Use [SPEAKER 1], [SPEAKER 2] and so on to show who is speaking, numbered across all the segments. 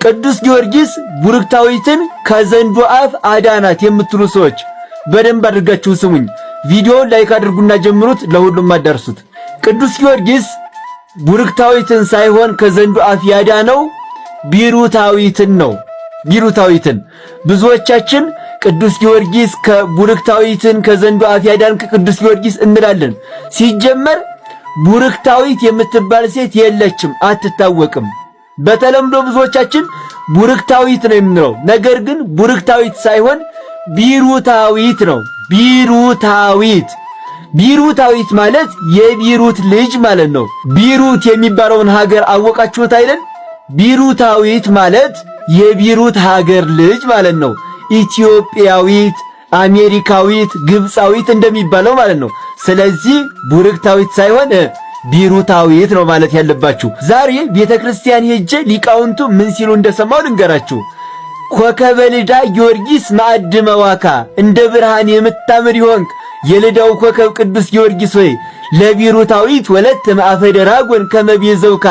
[SPEAKER 1] ቅዱስ ጊዮርጊስ ቡርክታዊትን ከዘንዶ አፍ አዳናት የምትሉ ሰዎች በደንብ አድርጋችሁ ስሙኝ። ቪዲዮውን ላይክ አድርጉና ጀምሩት፣ ለሁሉም አዳርሱት። ቅዱስ ጊዮርጊስ ቡርክታዊትን ሳይሆን ከዘንዶ አፍ ያዳነው ቢሩታዊትን ነው። ቢሩታዊትን ብዙዎቻችን ቅዱስ ጊዮርጊስ ከቡርክታዊትን ከዘንዶ አፍ ያዳንክ ቅዱስ ጊዮርጊስ እንላለን። ሲጀመር ቡርክታዊት የምትባል ሴት የለችም፣ አትታወቅም። በተለምዶ ብዙዎቻችን ቡርክታዊት ነው የምንለው፣ ነገር ግን ቡርክታዊት ሳይሆን ቢሩታዊት ነው። ቢሩታዊት ቢሩታዊት ማለት የቢሩት ልጅ ማለት ነው። ቢሩት የሚባለውን ሀገር አወቃችሁት አይደል? ቢሩታዊት ማለት የቢሩት ሀገር ልጅ ማለት ነው። ኢትዮጵያዊት፣ አሜሪካዊት፣ ግብፃዊት እንደሚባለው ማለት ነው። ስለዚህ ቡርክታዊት ሳይሆን ቢሩታዊት ነው ማለት ያለባችሁ። ዛሬ ቤተክርስቲያን ሄጄ ሊቃውንቱ ምን ሲሉ እንደሰማው ልንገራችሁ። ኮከበ ልዳ ጊዮርጊስ ማዕድ መዋካ፣ እንደ ብርሃን የምታምር ይሆንክ የልዳው ኮከብ ቅዱስ ጊዮርጊስ ሆይ ለቢሩታዊት ወለት ማዕፈ ደራጎን ከመቤዘውካ፣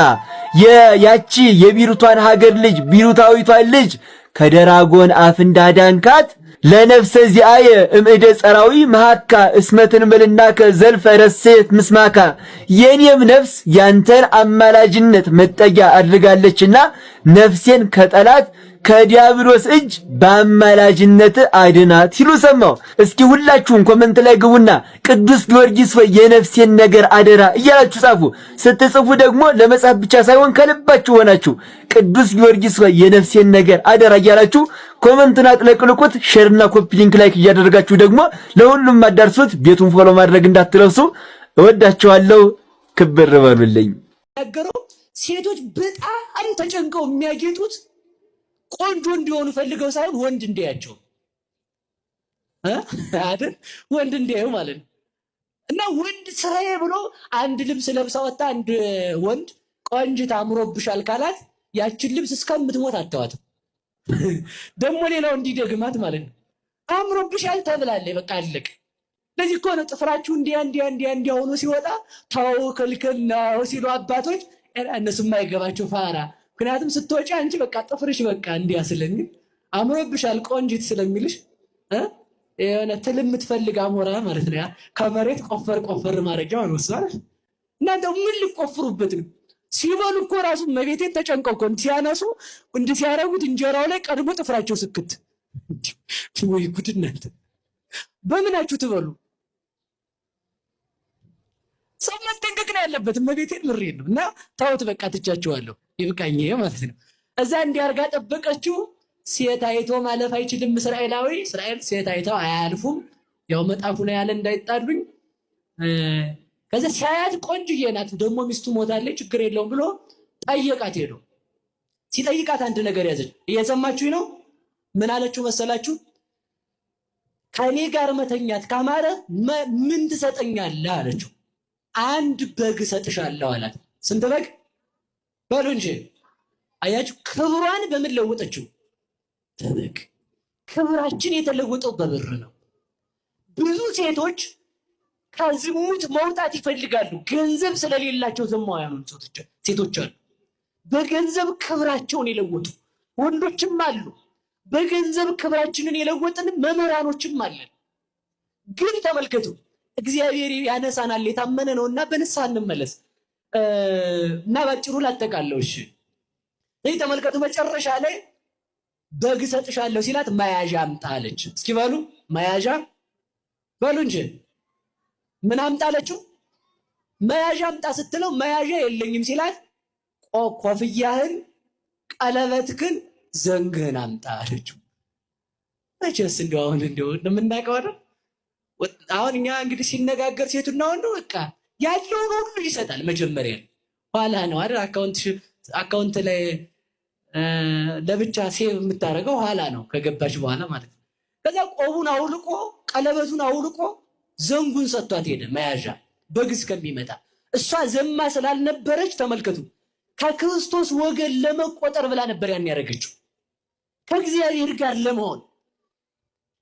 [SPEAKER 1] ያቺ የቢሩቷን ሀገር ልጅ ቢሩታዊቷን ልጅ ከደራጎን አፍ እንዳዳንካት ለነፍሰ ዚአየ እምእደ ጸራዊ መሃካ እስመትን መልናከ ዘልፈ ረሴት ምስማካ፣ የኔም ነፍስ ያንተን አማላጅነት መጠጊያ አድርጋለችና ነፍሴን ከጠላት ከዲያብሎስ እጅ በአማላጅነት አድናት ሲሉ ሰማው። እስኪ ሁላችሁም ኮመንት ላይ ግቡና ቅዱስ ጊዮርጊስ ወይ የነፍሴን ነገር አደራ እያላችሁ ጻፉ። ስትጽፉ ደግሞ ለመጻፍ ብቻ ሳይሆን ከልባችሁ ሆናችሁ ቅዱስ ጊዮርጊስ ወይ የነፍሴን ነገር አደራ እያላችሁ ኮመንቱን አጥለቅልቁት። ሼርና ኮፒ ሊንክ ላይክ እያደረጋችሁ ደግሞ ለሁሉም አዳርሱት። ቤቱን ፎሎ ማድረግ እንዳትረሱ። እወዳችኋለሁ። ክብር በሉልኝ።
[SPEAKER 2] ሴቶች በጣም ተጨንቀው የሚያጌጡት ቆንጆ እንዲሆኑ ፈልገው ሳይሆን ወንድ እንዲያቸው አይደል? ወንድ እንዲያዩ ማለት ነው። እና ወንድ ስራዬ ብሎ አንድ ልብስ ለብሳ ወጣ አንድ ወንድ ቆንጅት አምሮብሻል ካላት ያችን ልብስ እስከምትሞት አታዋትም። ደግሞ ሌላው እንዲደግማት ማለት ነው። አምሮብሻል ተብላለች፣ በቃ አለቅ። ለዚህ እኮ ነው ጥፍራችሁ እንዲያ ሆኖ ሲወጣ ታው ክልክል ነው ሲሉ አባቶች እነሱ የማይገባቸው ፋራ። ምክንያቱም ስትወጪ አንቺ በቃ ጥፍርሽ በቃ እንዲያ ስለሚል አምሮብሻል ቆንጂት ስለሚልሽ የሆነ ትል የምትፈልግ አሞራ ማለት ነው። ከመሬት ቆፈር ማድረጊያው ነው እሱ አይደል? እናንተ ምን ሊቆፍሩበት ነው? ሲበሉ እኮ ራሱ መቤቴን ተጨንቀው እኮ ሲያነሱ እንዲህ ሲያረጉት እንጀራው ላይ ቀድሞ ጥፍራቸው ስክት። ወይ ጉድ! እናንተ በምናችሁ ትበሉ? ሰው መጠንቀቅ ነው ያለበት። መቤቴን ምሬን ነው። እና ታውት በቃ ትቻቸዋለሁ ይብቃኝ ማለት ነው። እዛ እንዲያርጋ ጠበቀችው። ሴት አይቶ ማለፍ አይችልም እስራኤላዊ። እስራኤል ሴት አይተው አያልፉም። ያው መጣፉ ላይ ያለ እንዳይጣሉኝ። ከዛ ሲያያት ቆንጅዬ ናት፣ ደግሞ ሚስቱ ሞታለች፣ ችግር የለውም ብሎ ጠየቃት። ሄዶ ሲጠይቃት አንድ ነገር ያዘች። እየሰማችሁኝ ነው? ምን አለችው መሰላችሁ? ከኔ ጋር መተኛት ካማረ ምን ትሰጠኛለህ አለችው። አንድ በግ ሰጥሻለሁ አላት። ስንት በግ በሉ እንጂ። አያችሁ ክብሯን በምን ለወጠችው? በበግ። ክብራችን የተለወጠው በብር ነው። ብዙ ሴቶች ከዝሙት መውጣት ይፈልጋሉ፣ ገንዘብ ስለሌላቸው ዘማውያኑ ሴቶች አሉ። በገንዘብ ክብራቸውን የለወጡ ወንዶችም አሉ። በገንዘብ ክብራችንን የለወጥን መምህራኖችም አለን። ግን ተመልከቱ፣ እግዚአብሔር ያነሳናል፣ የታመነ ነውና በንስሐ እንመለስ እና ባጭሩ ላጠቃለው። እሺ ይህ ተመልከቱ፣ መጨረሻ ላይ በግ ሰጥሻለሁ ሲላት መያዣ አምጣ አለች። እስኪ በሉ መያዣ በሉ እንጂ ምን አምጣ አለችው? መያዣ አምጣ ስትለው መያዣ የለኝም ሲላት ኮፍያህን፣ ቀለበትህን፣ ዘንግህን አምጣ አለችው። መቼስ እንደው እንደምናውቀው አይደል? አሁን እኛ እንግዲህ ሲነጋገር ሴቱና ወንዱ በቃ ያለውን ሁሉ ይሰጣል። መጀመሪያ ኋላ ነው አይደል? አካውንት ላይ ለብቻ ሴቭ የምታደርገው ኋላ ነው ከገባች በኋላ ማለት ነው። ከዛ ቆቡን አውልቆ ቀለበቱን አውልቆ ዘንጉን ሰጥቷት ሄደ። መያዣ በግ እስከሚመጣ እሷ ዘማ ስላልነበረች ተመልከቱ፣ ከክርስቶስ ወገን ለመቆጠር ብላ ነበር ያን ያደረገችው፣ ከእግዚአብሔር ጋር ለመሆን።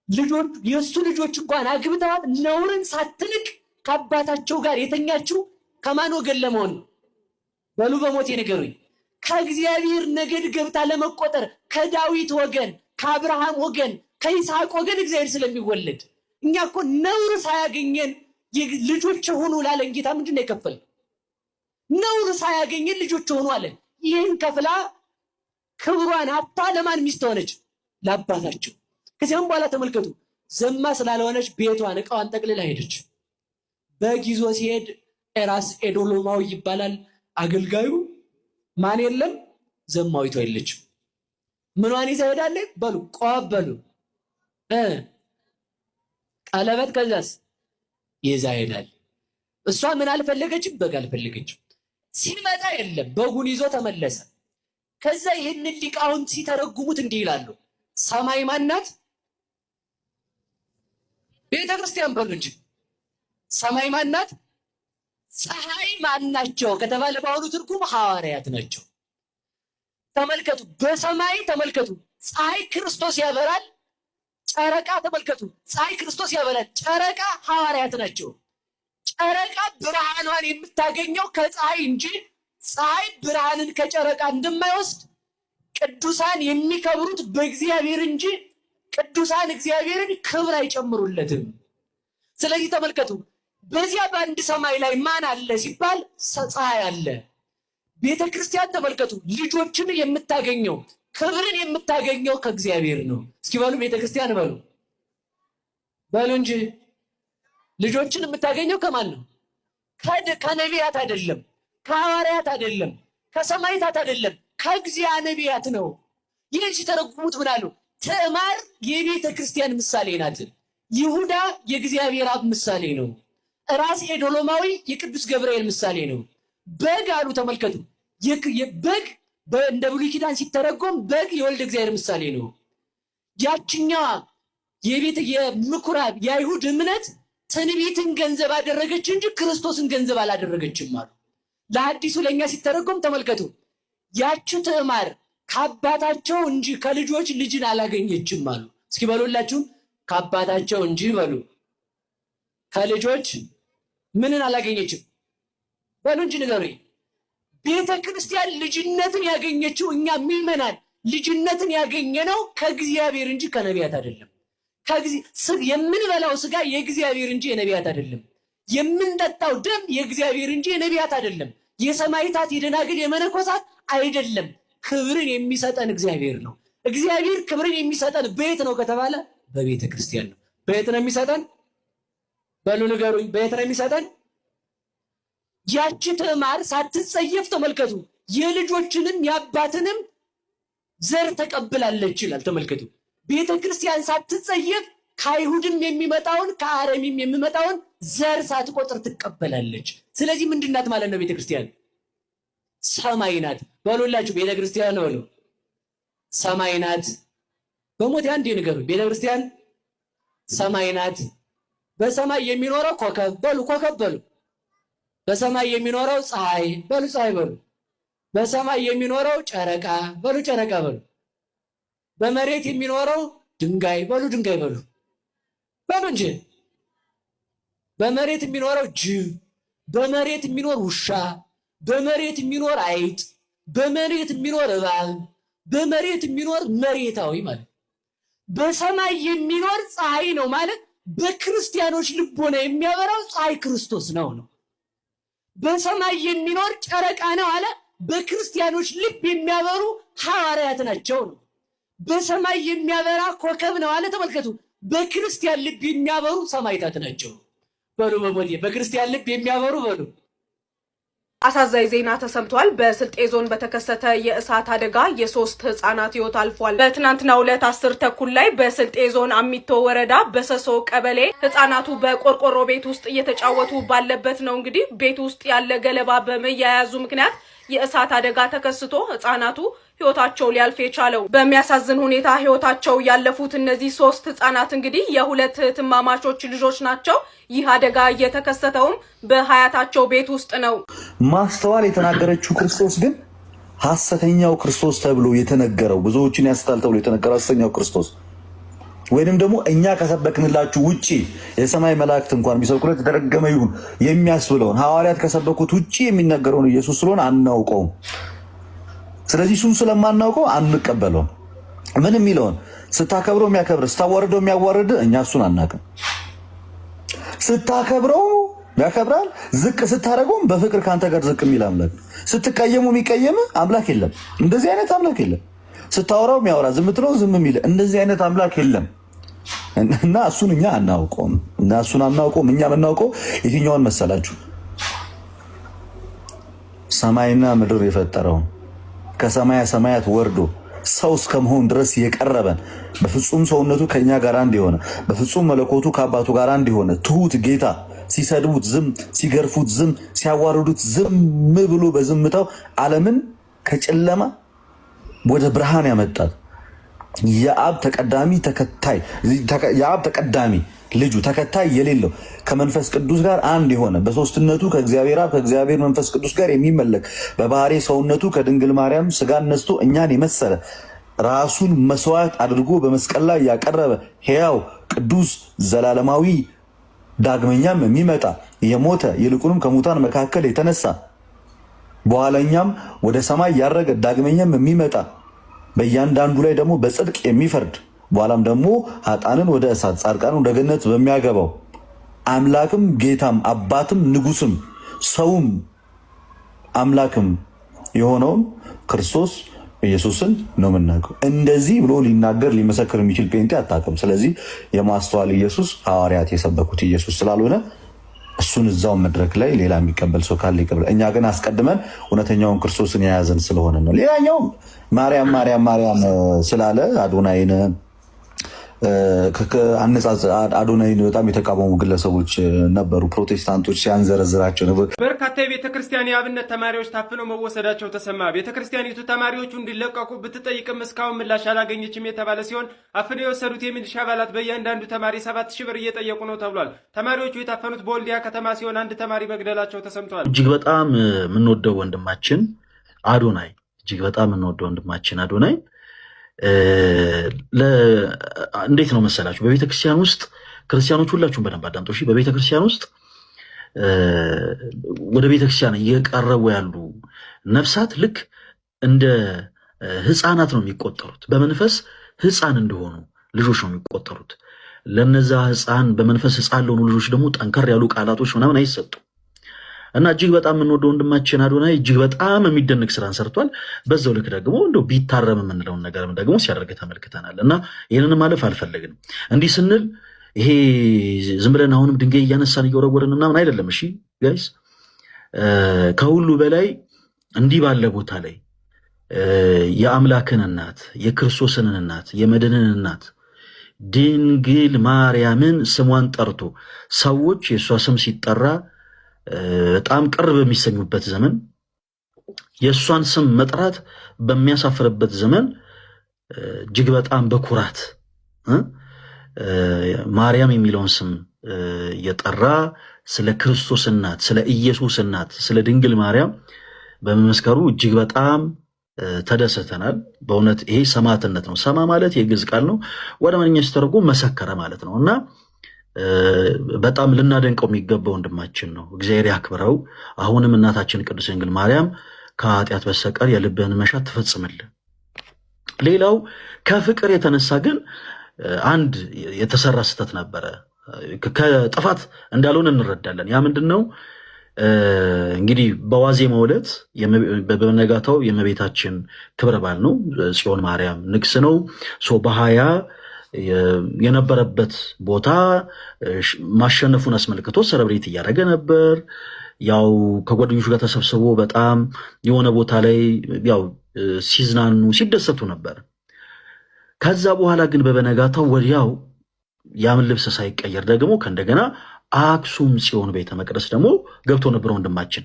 [SPEAKER 2] ልጆች የሱ ልጆች እንኳን አግብተዋል። ነውርን ሳትንቅ ከአባታቸው ጋር የተኛችው ከማን ወገን ለመሆን ነው? በሉ በሞቴ ንገሩኝ። ከእግዚአብሔር ነገድ ገብታ ለመቆጠር ከዳዊት ወገን፣ ከአብርሃም ወገን፣ ከይስሐቅ ወገን እግዚአብሔር ስለሚወለድ እኛ እኮ ነውር ሳያገኘን ልጆች ሆኑ ላለን ጌታ ምንድን ነው የከፈል? ነውር ሳያገኘን ልጆች ሆኑ አለን። ይህን ከፍላ ክብሯን አታ ለማን ሚስት ሆነች? ለአባታቸው። ከዚያም በኋላ ተመልከቱ፣ ዘማ ስላልሆነች ቤቷን ዕቃዋን ጠቅልላ ሄደች። በግ ይዞ ሲሄድ ኤራስ ኤዶሎማዊ ይባላል አገልጋዩ። ማን የለም? ዘማዊቷ የለችም። ምኗን ይዛ ሄዳለች? በሉ ቆብ በሉ ቀለበት፣ ከዛስ ይዛ ሄዳል። እሷ ምን አልፈለገችም? በግ አልፈለገችም። ሲመጣ የለም፣ በጉን ይዞ ተመለሰ። ከዛ ይህንን ሊቃውንት ሲተረጉሙት እንዲህ ይላሉ። ሰማይ ማናት? ቤተ ክርስቲያን በሉ እንጂ ሰማይ ማናት? ፀሐይ ማናቸው ከተባለ በአሁኑ ትርጉም ሐዋርያት ናቸው። ተመልከቱ፣ በሰማይ ተመልከቱ፣ ፀሐይ ክርስቶስ ያበራል። ጨረቃ ተመልከቱ፣ ፀሐይ ክርስቶስ ያበራል። ጨረቃ ሐዋርያት ናቸው። ጨረቃ ብርሃኗን የምታገኘው ከፀሐይ እንጂ ፀሐይ ብርሃንን ከጨረቃ እንደማይወስድ ቅዱሳን የሚከብሩት በእግዚአብሔር እንጂ ቅዱሳን እግዚአብሔርን ክብር አይጨምሩለትም። ስለዚህ ተመልከቱ፣ በዚያ በአንድ ሰማይ ላይ ማን አለ ሲባል ፀሐይ አለ። ቤተ ክርስቲያን ተመልከቱ፣ ልጆችን የምታገኘው ክብርን የምታገኘው ከእግዚአብሔር ነው። እስኪ በሉ ቤተ ክርስቲያን በሉ በሉ እንጂ ልጆችን የምታገኘው ከማን ነው? ከነቢያት አይደለም፣ ከሐዋርያት አይደለም፣ ከሰማይታት አይደለም፣ ከእግዚአብሔር ነቢያት ነው። ይህን ሲተረጉሙት ምን አሉ? ትዕማር የቤተ ክርስቲያን ምሳሌ ናት። ይሁዳ የእግዚአብሔር አብ ምሳሌ ነው። ራስ ኤዶሎማዊ የቅዱስ ገብርኤል ምሳሌ ነው። በግ አሉ ተመልከቱ፣ በግ እንደ ብሉይ ኪዳን ሲተረጎም በግ የወልድ እግዚአብሔር ምሳሌ ነው። ያችኛዋ የምኩራብ የአይሁድ እምነት ትንቢትን ገንዘብ አደረገች እንጂ ክርስቶስን ገንዘብ አላደረገችም አሉ። ለአዲሱ ለእኛ ሲተረጎም ተመልከቱ፣ ያች ትዕማር ከአባታቸው እንጂ ከልጆች ልጅን አላገኘችም አሉ። እስኪ በሉላችሁም ከአባታቸው እንጂ በሉ ከልጆች ምንን አላገኘችም? በሉ እንጂ ንገሩኝ። ቤተ ክርስቲያን ልጅነትን ያገኘችው እኛ ምዕመናን ልጅነትን ያገኘነው ከእግዚአብሔር እንጂ ከነቢያት አይደለም። የምንበላው ስጋ የእግዚአብሔር እንጂ የነቢያት አይደለም። የምንጠጣው ደም የእግዚአብሔር እንጂ የነቢያት አይደለም። የሰማይታት የደናግል የመነኮሳት አይደለም። ክብርን የሚሰጠን እግዚአብሔር ነው። እግዚአብሔር ክብርን የሚሰጠን በየት ነው ከተባለ በቤተ ክርስቲያን ነው። በየት ነው የሚሰጠን? በሉ ንገሩኝ፣ በየት ነው የሚሰጠን? ያቺ ትዕማር ሳትጸየፍ ተመልከቱ፣ የልጆችንም የአባትንም ዘር ተቀብላለች ይላል። ተመልከቱ፣ ቤተ ክርስቲያን ሳትጸየፍ ከአይሁድም የሚመጣውን ከአረሚም የሚመጣውን ዘር ሳትቆጥር ትቀበላለች። ስለዚህ ምንድናት ማለት ነው? ቤተ ክርስቲያን ሰማይ ናት። በሉላችሁ ቤተ ክርስቲያን ነው። ሰማይ ናት። በሞት አንዴ ንገሩ። ቤተ ክርስቲያን ሰማይ ናት። በሰማይ የሚኖረው ኮከብ በሉ፣ ኮከብ በሉ። በሰማይ የሚኖረው ፀሐይ በሉ፣ ፀሐይ በሉ። በሰማይ የሚኖረው ጨረቃ በሉ፣ ጨረቃ በሉ። በመሬት የሚኖረው ድንጋይ በሉ፣ ድንጋይ በሉ። በሉ እንጂ በመሬት የሚኖረው ጅብ፣ በመሬት የሚኖር ውሻ፣ በመሬት የሚኖር አይጥ፣ በመሬት የሚኖር እባብ፣ በመሬት የሚኖር መሬታዊ ማለት። በሰማይ የሚኖር ፀሐይ ነው ማለት በክርስቲያኖች ልቦና የሚያበራው ፀሐይ ክርስቶስ ነው። በሰማይ የሚኖር ጨረቃ ነው አለ በክርስቲያኖች ልብ የሚያበሩ ሐዋርያት ናቸው ነው። በሰማይ የሚያበራ ኮከብ ነው አለ ተመልከቱ፣ በክርስቲያን ልብ የሚያበሩ ሰማይታት ናቸው። በሉ በሞቴ በክርስቲያን ልብ የሚያበሩ በሉ።
[SPEAKER 3] አሳዛኝ ዜና ተሰምቷል። በስልጤ ዞን በተከሰተ የእሳት አደጋ የሶስት ህጻናት ህይወት አልፏል። በትናንትናው ዕለት 10 ተኩል ላይ በስልጤ ዞን አሚቶ ወረዳ በሰሶ ቀበሌ ህጻናቱ በቆርቆሮ ቤት ውስጥ እየተጫወቱ ባለበት ነው እንግዲህ ቤት ውስጥ ያለ ገለባ በመያያዙ ምክንያት የእሳት አደጋ ተከስቶ ህጻናቱ ህይወታቸው ሊያልፍ የቻለው። በሚያሳዝን ሁኔታ ህይወታቸው ያለፉት እነዚህ ሶስት ህጻናት እንግዲህ የሁለት እህትማማቾች ልጆች ናቸው። ይህ አደጋ የተከሰተውም በሀያታቸው ቤት ውስጥ ነው።
[SPEAKER 4] ማስተዋል የተናገረችው ክርስቶስ ግን ሐሰተኛው ክርስቶስ ተብሎ የተነገረው ብዙዎችን ያስታል ተብሎ የተነገረው ሐሰተኛው ክርስቶስ ወይንም ደግሞ እኛ ከሰበክንላችሁ ውጪ የሰማይ መላእክት እንኳን ቢሰብኩለት የተረገመ ይሁን የሚያስብለውን ሐዋርያት ከሰበኩት ውጪ የሚነገረውን ኢየሱስ ስለሆነ አናውቀውም። ስለዚህ እሱን ስለማናውቀው አንቀበለውም። ምን የሚለውን ስታከብረው የሚያከብር ስታዋርደው የሚያዋርድ እኛ እሱን አናውቅም። ስታከብረው ያከብራል፣ ዝቅ ስታደርገውም በፍቅር ካንተ ጋር ዝቅ የሚል አምላክ። ስትቀየሙ የሚቀየም አምላክ የለም። እንደዚህ አይነት አምላክ የለም። ስታወራው የሚያወራ ዝም ብትለው ዝም የሚል እንደዚህ አይነት አምላክ የለም። እና እሱን እኛ አናውቀውም። እኛ የምናውቀው የትኛውን መሰላችሁ? ሰማይና ምድር የፈጠረውን ከሰማያ ሰማያት ወርዶ ሰው እስከመሆን ድረስ የቀረበን በፍጹም ሰውነቱ ከኛ ጋር አንድ የሆነ በፍጹም መለኮቱ ከአባቱ ጋር አንድ የሆነ ትሁት ጌታ ሲሰድቡት ዝም፣ ሲገርፉት ዝም፣ ሲያዋርዱት ዝም ብሎ በዝምታው ዓለምን ከጨለማ ወደ ብርሃን ያመጣል። የአብ ተቀዳሚ ልጁ ተከታይ የሌለው ከመንፈስ ቅዱስ ጋር አንድ የሆነ በሶስትነቱ ከእግዚአብሔር አብ ከእግዚአብሔር መንፈስ ቅዱስ ጋር የሚመለክ በባህሪ ሰውነቱ ከድንግል ማርያም ስጋን ነስቶ እኛን የመሰለ ራሱን መስዋዕት አድርጎ በመስቀል ላይ ያቀረበ ሕያው ቅዱስ ዘላለማዊ ዳግመኛም የሚመጣ የሞተ ይልቁንም ከሙታን መካከል የተነሳ በኋላኛም ወደ ሰማይ ያረገ ዳግመኛም የሚመጣ በእያንዳንዱ ላይ ደግሞ በጽድቅ የሚፈርድ በኋላም ደግሞ ኃጥአንን ወደ እሳት ጻድቃንን ወደ ገነት በሚያገባው አምላክም ጌታም አባትም ንጉስም ሰውም አምላክም የሆነውን ክርስቶስ ኢየሱስን ነው የምናውቀው። እንደዚህ ብሎ ሊናገር ሊመሰክር የሚችል ጴንጤ አታውቅም። ስለዚህ የማስተዋል ኢየሱስ ሐዋርያት የሰበኩት ኢየሱስ ስላልሆነ እሱን እዛው መድረክ ላይ ሌላ የሚቀበል ሰው ካለ ይቀበል። እኛ ግን አስቀድመን እውነተኛውን ክርስቶስን የያዘን ስለሆነ ነው። ሌላኛው ማርያም ስላለ አዶናይን አዶናይን በጣም የተቃወሙ ግለሰቦች ነበሩ። ፕሮቴስታንቶች ሲያንዘረዝራቸው ነበር።
[SPEAKER 5] በርካታ የቤተ ክርስቲያን የአብነት ተማሪዎች ታፍነው መወሰዳቸው ተሰማ። ቤተ ክርስቲያኒቱ ተማሪዎቹ እንዲለቀቁ ብትጠይቅም እስካሁን ምላሽ አላገኘችም የተባለ ሲሆን አፍነው የወሰዱት የሚሊሻ አባላት በእያንዳንዱ ተማሪ 7,000 ብር እየጠየቁ ነው ተብሏል። ተማሪዎቹ የታፈኑት በወልዲያ ከተማ ሲሆን አንድ ተማሪ መግደላቸው ተሰምቷል።
[SPEAKER 6] እጅግ በጣም የምንወደው ወንድማችን አዶናይ እንዴት ነው መሰላችሁ? በቤተ ክርስቲያን ውስጥ ክርስቲያኖች ሁላችሁም በደንብ አዳምጡ እሺ። በቤተ ክርስቲያን ውስጥ ወደ ቤተ ክርስቲያን እየቀረቡ ያሉ ነፍሳት ልክ እንደ ሕፃናት ነው የሚቆጠሩት። በመንፈስ ሕፃን እንደሆኑ ልጆች ነው የሚቆጠሩት። ለነዛ በመንፈስ ሕፃን ለሆኑ ልጆች ደግሞ ጠንከር ያሉ ቃላቶች ምናምን አይሰጡም። እና እጅግ በጣም የምንወደው ወንድማችን አዶናይ እጅግ በጣም የሚደንቅ ስራን ሰርቷል። በዛው ልክ ደግሞ እንደው ቢታረም የምንለውን ነገርም ደግሞ ሲያደርግ ተመልክተናል። እና ይህንን ማለፍ አልፈለግንም። እንዲህ ስንል ይሄ ዝም ብለን አሁንም ድንጋይ እያነሳን እየወረወርን ምናምን አይደለም። እሺ ጋይስ፣ ከሁሉ በላይ እንዲህ ባለ ቦታ ላይ የአምላክን እናት የክርስቶስን እናት የመድንን እናት ድንግል ማርያምን ስሟን ጠርቶ ሰዎች የእሷ ስም ሲጠራ በጣም ቅር በሚሰኙበት ዘመን የእሷን ስም መጥራት በሚያሳፍርበት ዘመን እጅግ በጣም በኩራት ማርያም የሚለውን ስም የጠራ ስለ ክርስቶስ እናት፣ ስለ ኢየሱስ እናት፣ ስለ ድንግል ማርያም በመመስከሩ እጅግ በጣም ተደሰተናል። በእውነት ይሄ ሰማዕትነት ነው። ሰማ ማለት የግዕዝ ቃል ነው። ወደ አማርኛ ሲተረጎም መሰከረ ማለት ነው እና በጣም ልናደንቀው የሚገባ ወንድማችን ነው። እግዚአብሔር ያክብረው። አሁንም እናታችን ቅድስት ድንግል ማርያም ከኃጢአት በስተቀር የልብህን መሻት ትፈጽምልን። ሌላው ከፍቅር የተነሳ ግን አንድ የተሰራ ስህተት ነበረ። ከጥፋት እንዳልሆነ እንረዳለን። ያ ምንድን ነው? እንግዲህ በዋዜማው ዕለት በነጋታው የእመቤታችን ክብረ በዓል ነው። ጽዮን ማርያም ንግስ ነው። በ20 የነበረበት ቦታ ማሸነፉን አስመልክቶ ሰለብሬት እያደረገ ነበር። ያው ከጓደኞቹ ጋር ተሰብስቦ በጣም የሆነ ቦታ ላይ ያው ሲዝናኑ ሲደሰቱ ነበር። ከዛ በኋላ ግን በበነጋታው ወዲያው ያምን ልብስ ሳይቀየር ደግሞ ከእንደገና አክሱም ጽዮን ቤተ መቅደስ ደግሞ ገብቶ ነበር ወንድማችን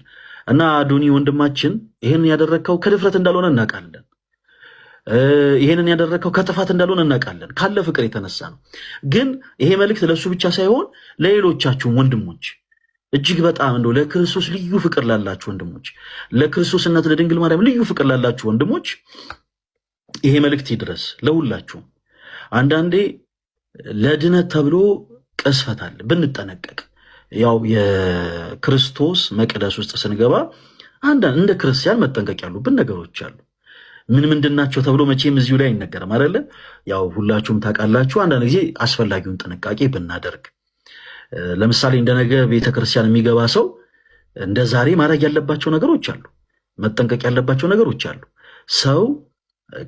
[SPEAKER 6] እና አዶኒ ወንድማችን ይህን ያደረግከው ከድፍረት እንዳልሆነ እናውቃለን። ይሄንን ያደረከው ከጥፋት እንዳልሆነ እናውቃለን። ካለ ፍቅር የተነሳ ነው። ግን ይሄ መልእክት ለሱ ብቻ ሳይሆን ለሌሎቻችሁ ወንድሞች እጅግ በጣም እንደው ለክርስቶስ ልዩ ፍቅር ላላችሁ ወንድሞች፣ ለክርስቶስ እናት ለድንግል ማርያም ልዩ ፍቅር ላላችሁ ወንድሞች ይሄ መልእክት ይድረስ ለሁላችሁ። አንዳንዴ ለድነት ተብሎ ቅስፈት አለ፣ ብንጠነቀቅ። ያው የክርስቶስ መቅደስ ውስጥ ስንገባ አንዳንድ እንደ ክርስቲያን መጠንቀቅ ያሉብን ነገሮች አሉ። ምንድን ናቸው ተብሎ መቼም እዚሁ ላይ አይነገርም አይደለ? ያው ሁላችሁም ታውቃላችሁ። አንዳንድ ጊዜ አስፈላጊውን ጥንቃቄ ብናደርግ፣ ለምሳሌ እንደ ነገ ቤተክርስቲያን የሚገባ ሰው እንደ ዛሬ ማድረግ ያለባቸው ነገሮች አሉ፣ መጠንቀቅ ያለባቸው ነገሮች አሉ። ሰው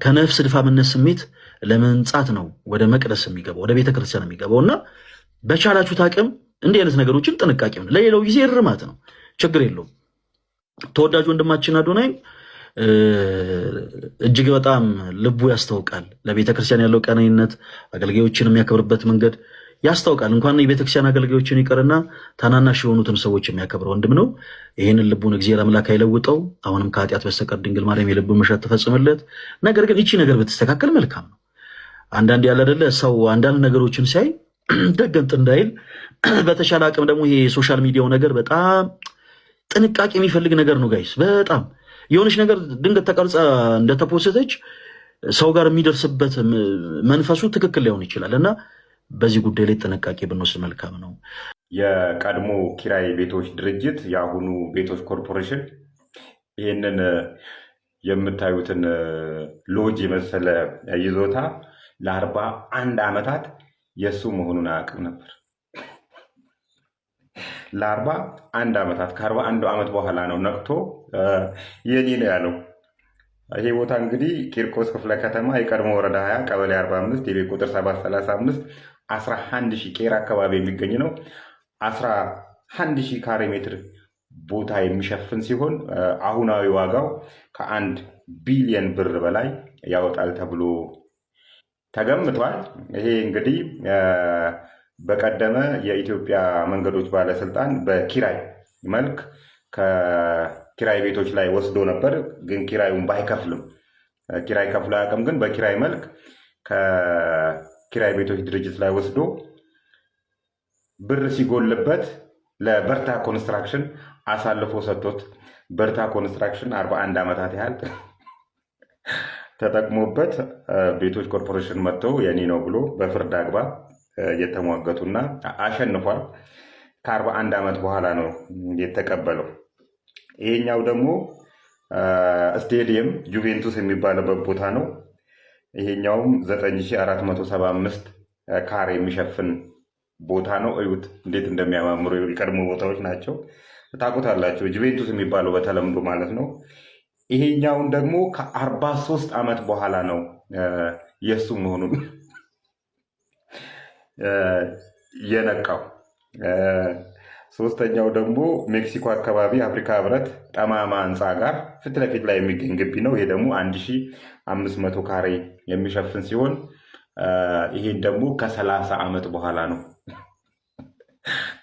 [SPEAKER 6] ከነፍስ ድፋምነት ስሜት ለመንጻት ነው ወደ መቅደስ የሚገባው፣ ወደ ቤተክርስቲያን የሚገባው እና በቻላችሁት አቅም እንዲህ አይነት ነገሮችን ጥንቃቄ ነው። ለሌላው ጊዜ እርማት ነው፣ ችግር የለውም። ተወዳጅ ወንድማችን አዶናይ እጅግ በጣም ልቡ ያስታውቃል። ለቤተክርስቲያን ያለው ቀናይነት፣ አገልጋዮችን የሚያከብርበት መንገድ ያስታውቃል። እንኳን የቤተክርስቲያን አገልጋዮችን ይቀርና ታናናሽ የሆኑትን ሰዎች የሚያከብር ወንድም ነው። ይህንን ልቡን እግዚአብሔር አምላክ አይለውጠው። አሁንም ከኃጢአት በስተቀር ድንግል ማርያም የልቡን መሻት ትፈጽምለት። ነገር ግን እቺ ነገር ብትስተካከል መልካም ነው። አንዳንድ ያለ አይደለ ሰው አንዳንድ ነገሮችን ሲያይ ደገምጥ እንዳይል፣ በተሻለ አቅም ደግሞ ይሄ የሶሻል ሚዲያው ነገር በጣም ጥንቃቄ የሚፈልግ ነገር ነው ጋይስ። በጣም የሆነች ነገር ድንገት ተቀርጻ እንደተፖስተች ሰው ጋር የሚደርስበት መንፈሱ ትክክል ላይሆን ይችላል እና በዚህ ጉዳይ ላይ ጥንቃቄ ብንወስድ መልካም ነው።
[SPEAKER 7] የቀድሞ ኪራይ ቤቶች ድርጅት የአሁኑ ቤቶች ኮርፖሬሽን ይህንን የምታዩትን ሎጅ የመሰለ ይዞታ ለ41 ዓመታት የእሱ መሆኑን አያውቅም ነበር። ለ41 ዓመታት ከ41 ዓመት በኋላ ነው ነቅቶ የኔ ነው ያለው። ይሄ ቦታ እንግዲህ ቂርቆስ ክፍለ ከተማ የቀድሞ ወረዳ 20 ቀበሌ 45 የቤት ቁጥር 735 11,000 ቄራ አካባቢ የሚገኝ ነው። 11,000 ካሬ ሜትር ቦታ የሚሸፍን ሲሆን አሁናዊ ዋጋው ከ1 ቢሊዮን ብር በላይ ያወጣል ተብሎ ተገምቷል። ይሄ እንግዲህ በቀደመ የኢትዮጵያ መንገዶች ባለስልጣን በኪራይ መልክ ከኪራይ ቤቶች ላይ ወስዶ ነበር። ግን ኪራዩን ባይከፍልም ኪራይ ከፍሎ አያውቅም። ግን በኪራይ መልክ ከኪራይ ቤቶች ድርጅት ላይ ወስዶ ብር ሲጎልበት ለበርታ ኮንስትራክሽን አሳልፎ ሰጥቶት በርታ ኮንስትራክሽን 41 ዓመታት ያህል ተጠቅሞበት ቤቶች ኮርፖሬሽን መጥቶ የኔ ነው ብሎ በፍርድ አግባብ የተሟገቱና አሸንፏል። ከ41 ዓመት በኋላ ነው የተቀበለው። ይሄኛው ደግሞ ስቴዲየም ጁቬንቱስ የሚባልበት ቦታ ነው። ይሄኛውም 9475 ካሬ የሚሸፍን ቦታ ነው። እዩት እንዴት እንደሚያማምሩ የቀድሞ ቦታዎች ናቸው። ታውቁታላችሁ፣ ጁቬንቱስ የሚባለው በተለምዶ ማለት ነው። ይሄኛውን ደግሞ ከ43 ዓመት በኋላ ነው የእሱ መሆኑን የነቃው። ሶስተኛው ደግሞ ሜክሲኮ አካባቢ አፍሪካ ህብረት ጠማማ ህንፃ ጋር ፊት ለፊት ላይ የሚገኝ ግቢ ነው። ይሄ ደግሞ 1500 ካሬ የሚሸፍን ሲሆን ይሄን ደግሞ ከ30 ዓመት በኋላ ነው።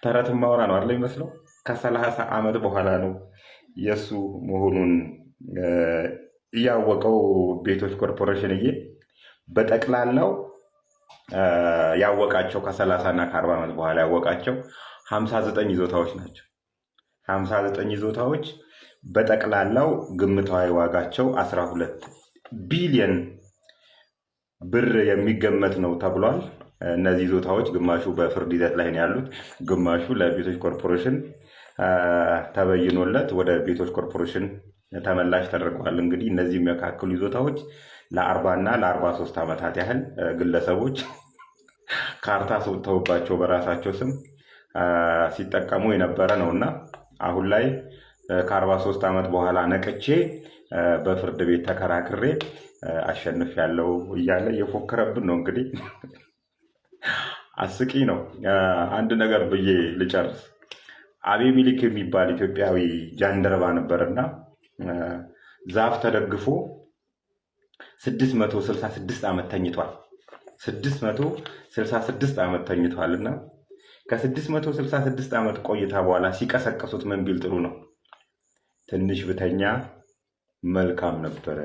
[SPEAKER 7] ተረት ማውራ ነው አይደል ይመስለው። ከ30 ዓመት በኋላ ነው የእሱ መሆኑን እያወቀው ቤቶች ኮርፖሬሽን በጠቅላላው ያወቃቸው ከ30 እና ከ40 ዓመት በኋላ ያወቃቸው 59 ይዞታዎች ናቸው። 59 ይዞታዎች በጠቅላላው ግምታዊ ዋጋቸው 12 ቢሊዮን ብር የሚገመት ነው ተብሏል። እነዚህ ይዞታዎች ግማሹ በፍርድ ሂደት ላይ ነው ያሉት፣ ግማሹ ለቤቶች ኮርፖሬሽን ተበይኖለት ወደ ቤቶች ኮርፖሬሽን ተመላሽ ተደርገዋል። እንግዲህ እነዚህ የሚያካክሉ ይዞታዎች ለ40 እና ለ43 ዓመታት ያህል ግለሰቦች ካርታ ሰጥተውባቸው በራሳቸው ስም ሲጠቀሙ የነበረ ነው እና አሁን ላይ ከ43 ዓመት በኋላ ነቅቼ በፍርድ ቤት ተከራክሬ አሸንፍ ያለው እያለ እየፎከረብን ነው። እንግዲህ አስቂ ነው። አንድ ነገር ብዬ ልጨርስ። አቤሜሌክ የሚባል ኢትዮጵያዊ ጃንደረባ ነበርና ዛፍ ተደግፎ 666 ዓመት ተኝቷል። 666 ዓመት ተኝቷል እና ከ666 ዓመት ቆይታ በኋላ ሲቀሰቀሱት ምን ቢል ጥሩ ነው? ትንሽ ብተኛ መልካም ነበረ